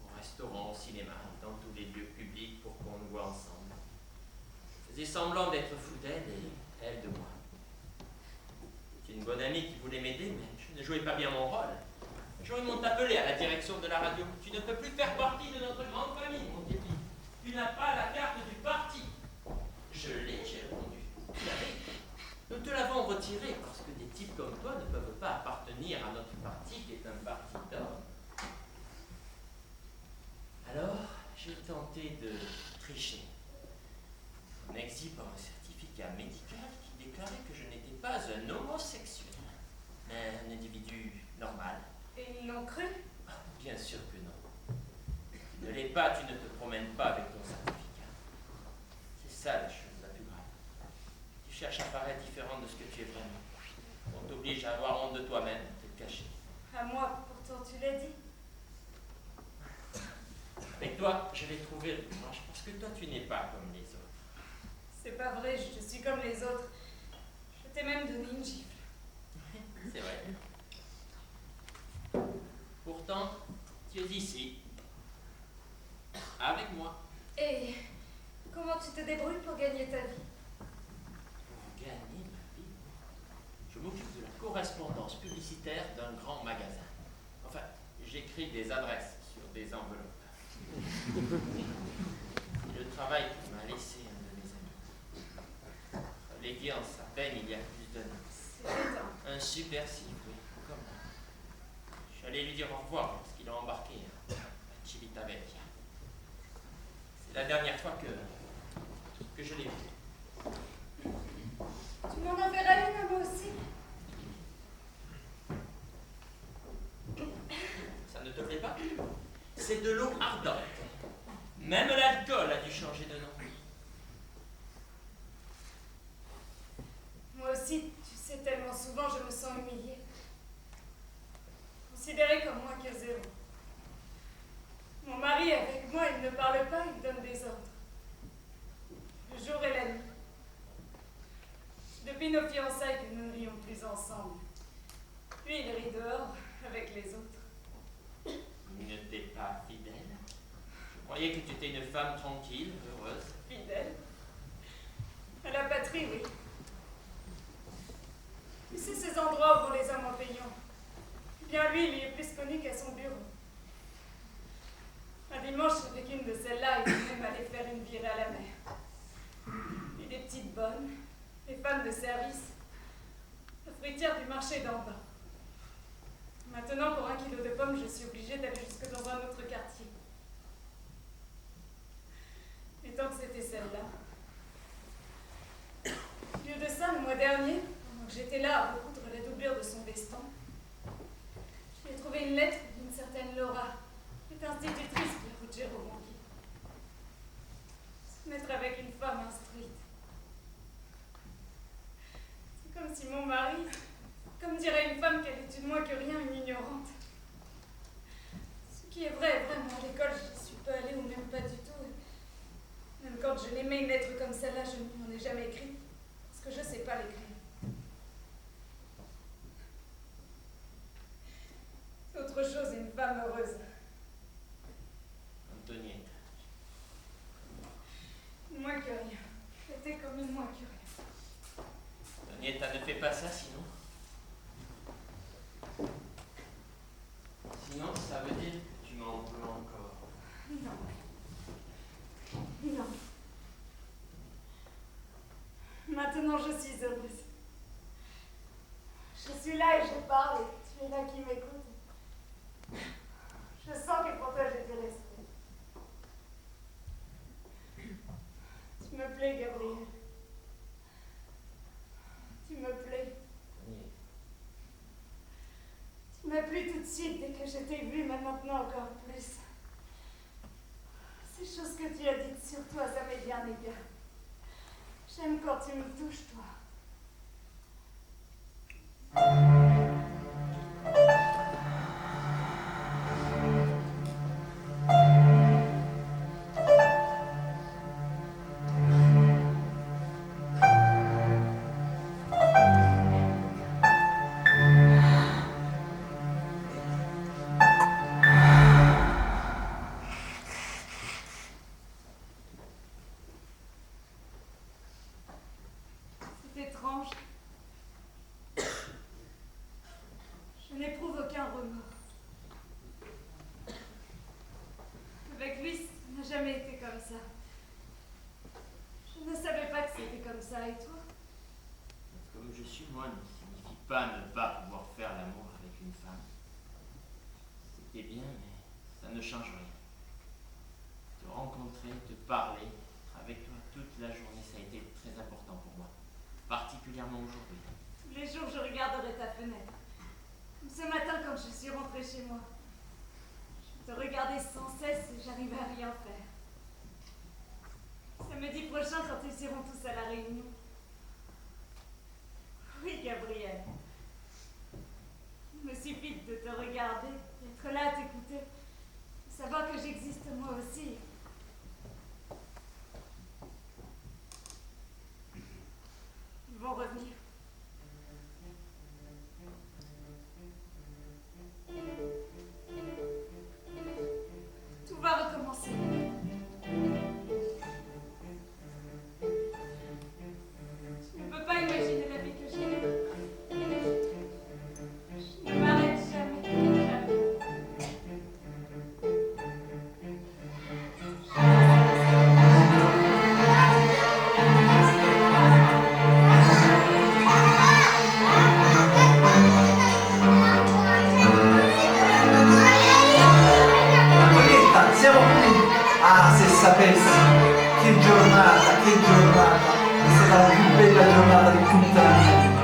Au restaurant, au cinéma, dans tous les lieux publics pour qu'on nous voit ensemble. Je faisais semblant d'être fou d'elle et elle de moi. C'est une bonne amie qui voulait m'aider, mais je ne jouais pas bien mon rôle. Un jour, ils m'ont appelé à la direction de la radio. Tu ne peux plus faire partie de notre grande famille, mon dit. Tu n'as pas la carte du parti. Je l'ai, j'ai répondu. Tu l'avais. Nous te l'avons retirée parce que des types comme toi ne peuvent pas appartenir à notre parti qui est un parti d'hommes. Alors, j'ai tenté de tricher en exhibant un certificat médical qui déclarait que je n'étais pas un homosexuel, mais un individu normal. Et ils l'ont cru? Bien sûr que non. Tu ne l'es pas, tu ne te promènes pas avec ton certificat. C'est ça la chose la plus grave. Tu cherches à paraître différent de ce que tu es vraiment. On t'oblige à avoir honte de toi-même, de te cacher. À moi, pourtant tu l'as dit. Avec toi, je vais trouver le courage parce que toi, tu n'es pas comme les autres. C'est pas vrai, je suis comme les autres. Je t'ai même donné une gifle. C'est vrai. Pourtant, tu es ici, avec moi. Et comment tu te débrouilles pour gagner ta vie? Pour gagner ma vie, je m'occupe de la correspondance publicitaire d'un grand magasin. Enfin, j'écris des adresses sur des enveloppes. C'est le travail que m'a laissé un de mes amis. Relégué en sa peine il y a plus d'un an. C'est étonnant. Un subversif, oui, comme moi. Je suis allé lui dire au revoir parce qu'il a embarqué à Civitavecchia. C'est la dernière fois que je l'ai vu. Tu m'en enverras une à moi aussi? Ça ne te plaît pas? C'est de l'eau ardente. Même l'alcool a dû changer de nom. Moi aussi, tu sais, tellement souvent je me sens humiliée. Considérée comme moins que zéro. Mon mari, avec moi, il ne parle pas, il donne des ordres. Le jour et la nuit. Depuis nos fiançailles que nous ne rions plus ensemble. Lui, il rit dehors avec les autres. Il ne t'est pas fidèle. Je croyais que tu étais une femme tranquille, heureuse. Fidèle. À la patrie, oui. Tu sais ces endroits où vont les hommes en payant. Eh bien, lui, il y est plus connu qu'à son bureau. Un dimanche, avec une de celles-là, il est même allé faire une virée à la mer. Et des petites bonnes, des femmes de service, la fruitière du marché d'en bas. Maintenant, pour 1 kilo de pommes, je suis obligée d'aller jusque dans un autre quartier. Et tant que c'était celle-là. Au lieu de ça, le mois dernier, pendant que j'étais là à recoudre la doublure de son veston, j'ai trouvé une lettre d'une certaine Laura, qui est institutrice de la Ruggiero Montghi. Se mettre avec une femme instruite. C'est comme si mon mari, comme dirait une femme qu'elle est une moins que rien, une ignorante. Ce qui est vrai, vraiment, à l'école, je ne suis pas allée ou même pas du tout. Même quand je l'aimais une lettre comme celle-là, je ne m'en ai jamais écrite, parce que je ne sais pas l'écrire. C'est autre chose, une femme heureuse. Antoniette. Moins que rien. C'était comme une moins que rien. Antonietta, ne fais pas ça, sinon. Sinon, ça veut dire que tu m'en veux encore. Non. Non. Maintenant, je suis heureuse. Je suis là et je parle et tu es là qui m'écoute. Je sens que pour toi, j'ai du respect. Tu me plais, Gabriel. Tu me plais. Tu m'as plu tout de suite dès que je t'ai vu, mais maintenant encore plus. Ces choses que tu as dites sur toi, ça m'est bien égal. J'aime quand tu me touches, toi. C'est étrange. Je n'éprouve aucun remords. Avec lui, ça n'a jamais été comme ça. Je ne savais pas que c'était comme ça. Et toi? Comme je suis moi ne signifie pas ne pas pouvoir faire l'amour avec une femme. C'était bien, mais ça ne change rien. Te rencontrer, te parler, être avec toi toute la journée, ça a été très important pour moi. Particulièrement aujourd'hui. Tous les jours, je regarderai ta fenêtre. Comme ce matin, quand je suis rentrée chez moi. Je te regardais sans cesse et j'arrivais à rien faire. Samedi prochain, quand ils iront tous à la réunion. Oui, Gabriel. Il me suffit de te regarder, d'être là à t'écouter, de savoir que j'existe moi aussi. Ils vont revenir. Tout va recommencer. Je ne peux pas imaginer la vie que j'ai eue. Je ne m'arrête jamais, jamais. Antonietta, siamo qui! Ah, se sapessi! Che giornata, che giornata! È stata la più bella giornata di tutta la mia vita.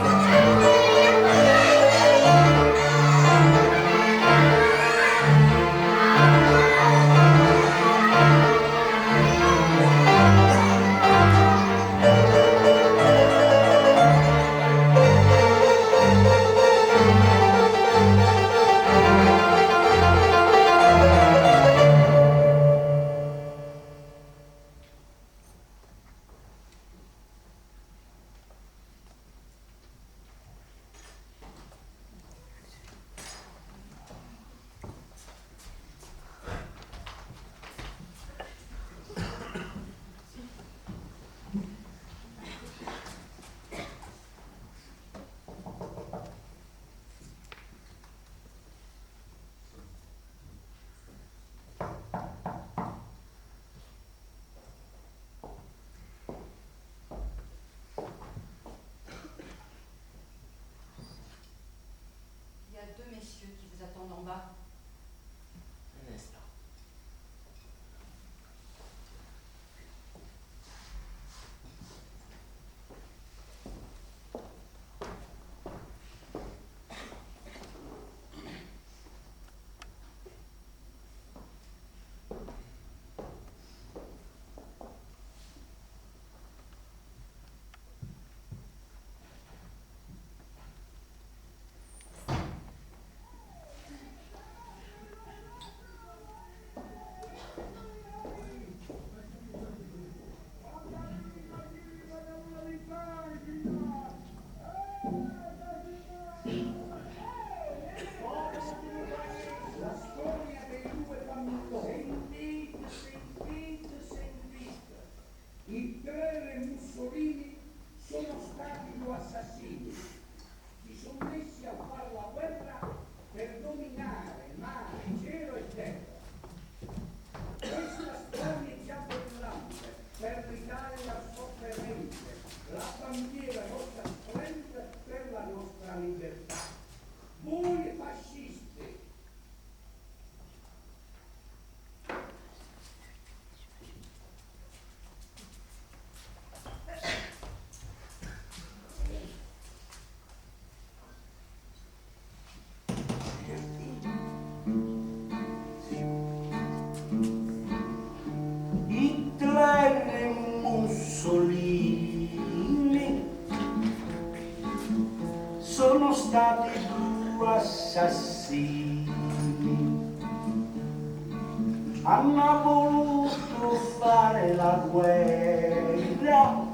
hanno voluto fare la guerra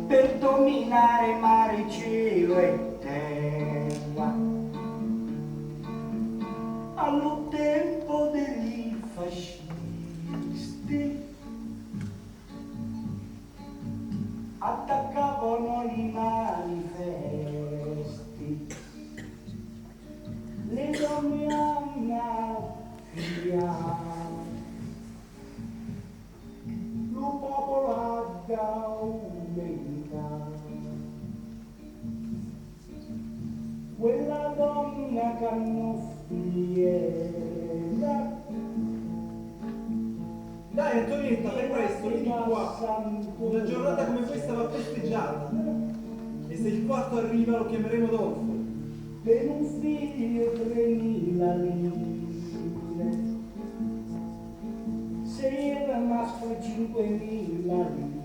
per dominare mare, cielo e terra. Allo tempo degli fascisti attaccavano i manifesti, le donne hanno figliato, lo popolo ha da aumentare. Quella donna che hanno figliera, Dai Antonietta, fai questo, vieni qua. Una giornata come questa va festeggiata. E se il quarto arriva lo chiameremo Dolfo. per un figlio 3.000 lire, se era maschio 5.000 lire.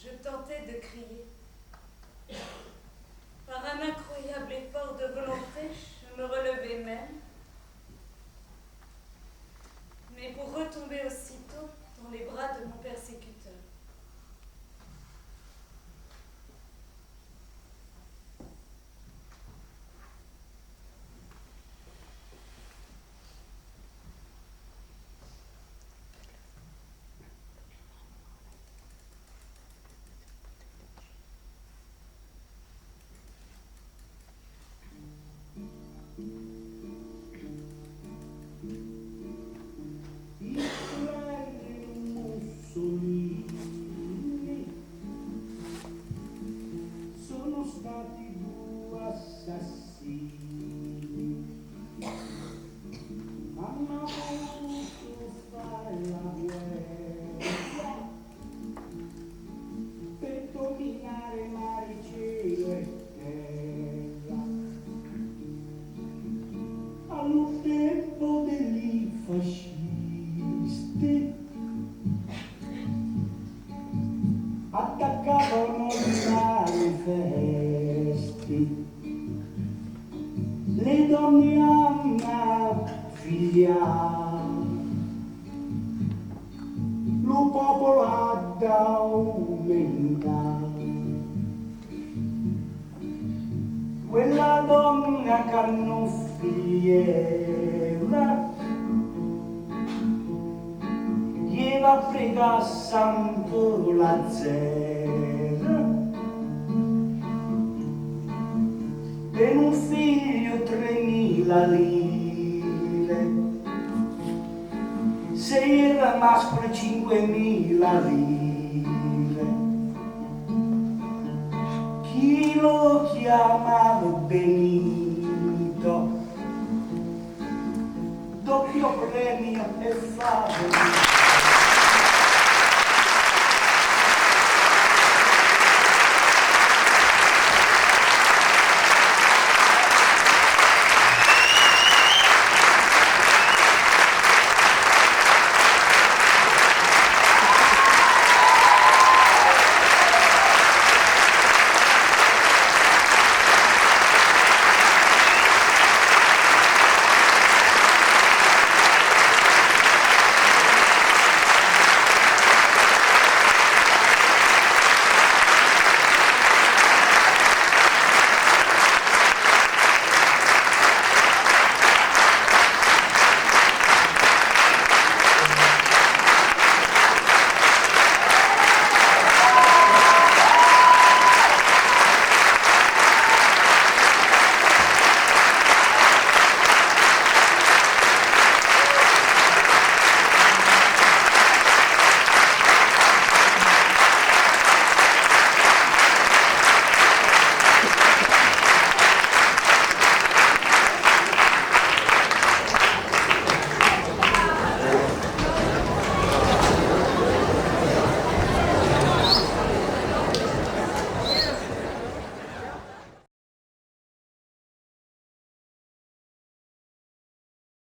Je tentais de crier. Par un incroyable effort de volonté, je me relevai même, mais pour retomber aussitôt dans les bras de mon persécuteur. Sono stati 2 assassini, hanno voluto fare la guerra per dominare mare, cielo e terra. Allo tempo degli fascisti attaccavano i manifesti, le donne hanno figliato, lo popolo ha da aumentare. Quella donna che hanno figliera gli va a pregare a Santo Lazzaro per un figlio 3.000 lire, se era maschio 5.000 lire. Chi lo chiamava Benito, doppio premio e favore.